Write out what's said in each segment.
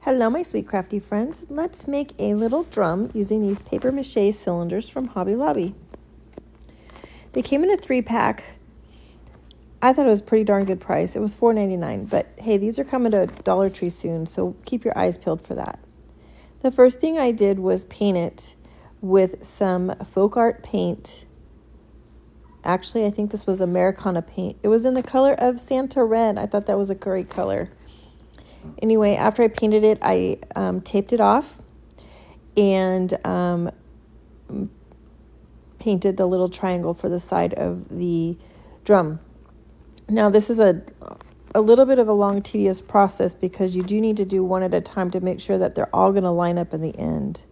Hello, my sweet crafty friends. Let's make a little drum using these papier-mâché cylinders from Hobby Lobby. They came in a 3-pack. I thought it was a pretty darn good price. It was $4.99, but hey, these are coming to Dollar Tree soon, so keep your eyes peeled for that. The first thing I did was paint it with some folk art paint. Actually, I think this was Americana paint. It was in the color of Santa Red. I thought that was a great color. Anyway, after I painted it, I taped it off and painted the little triangle for the side of the drum. Now, this is a little bit of a long, tedious process because you do need to do one at a time to make sure that they're all going to line up in the end.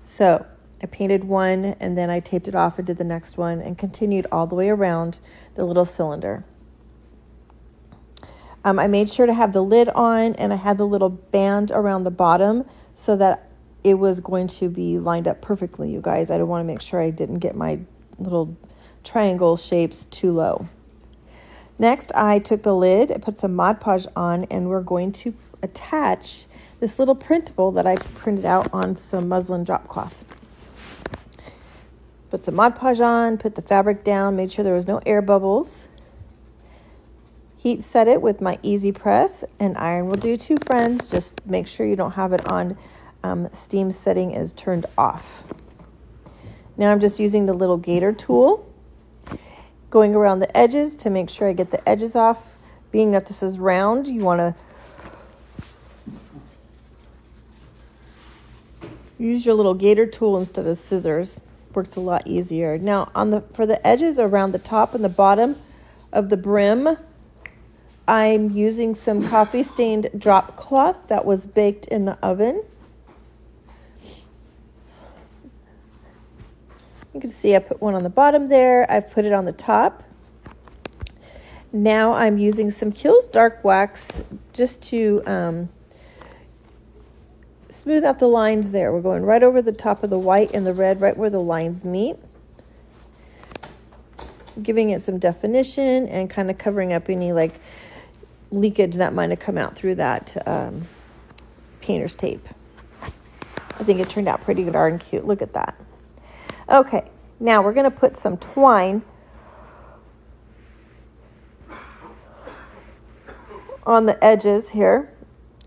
So I painted one and then I taped it off and did the next one and continued all the way around the little cylinder. I made sure to have the lid on, and I had the little band around the bottom so that it was going to be lined up perfectly, you guys. I want to make sure I didn't get my little triangle shapes too low. Next, I took the lid, I put some Mod Podge on, and we're going to attach this little printable that I printed out on some muslin drop cloth. Put some Mod Podge on, put the fabric down, made sure there was no air bubbles. Heat set it with my easy press, and iron will do too, friends. Just make sure you don't have it on steam setting is turned off. Now I'm just using the little gator tool, going around the edges to make sure I get the edges off. Being that this is round, you want to use your little gator tool instead of scissors. Works a lot easier. Now for the edges around the top and the bottom of the brim, I'm using some coffee stained drop cloth that was baked in the oven. You can see I put one on the bottom there. I've put it on the top. Now I'm using some Kiehl's dark wax just to smooth out the lines there. We're going right over the top of the white and the red, right where the lines meet. Giving it some definition and kind of covering up any leakage that might have come out through that painter's tape. I think it turned out pretty darn cute. Look at that. Okay, now we're going to put some twine on the edges here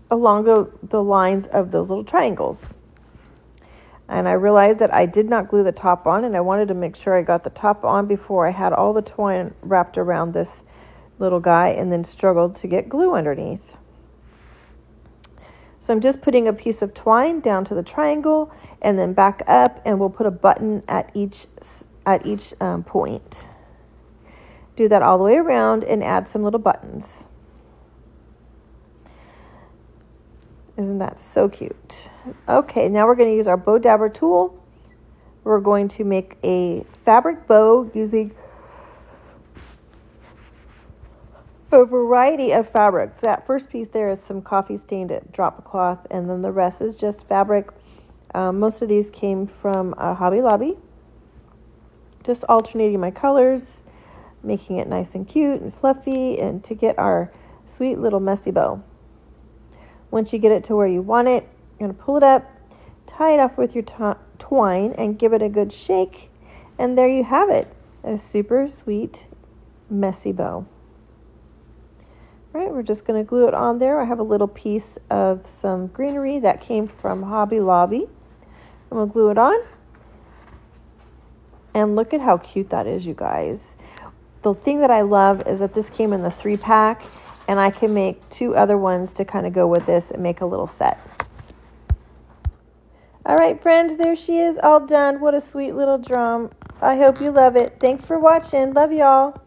along the lines of those little triangles. And I realized that I did not glue the top on, and I wanted to make sure I got the top on before I had all the twine wrapped around this little guy and then struggled to get glue underneath. So I'm just putting a piece of twine down to the triangle and then back up, and we'll put a button at each point. Do that all the way around and add some little buttons. Isn't that so cute? Okay, now we're going to use our bow dabber tool. We're going to make a fabric bow using a variety of fabrics. That first piece there is some coffee stained drop cloth, and then the rest is just fabric. Most of these came from Hobby Lobby. Just alternating my colors, making it nice and cute and fluffy, and to get our sweet little messy bow. Once you get it to where you want it, you're going to pull it up, tie it off with your twine, and give it a good shake. And there you have it, a super sweet messy bow. Right, we're just going to glue it on there. I have a little piece of some greenery that came from Hobby Lobby. And we'll glue it on. And look at how cute that is, you guys. The thing that I love is that this came in the 3-pack, and I can make 2 other ones to kind of go with this and make a little set. All right, friends, there she is, all done. What a sweet little drum. I hope you love it. Thanks for watching. Love y'all.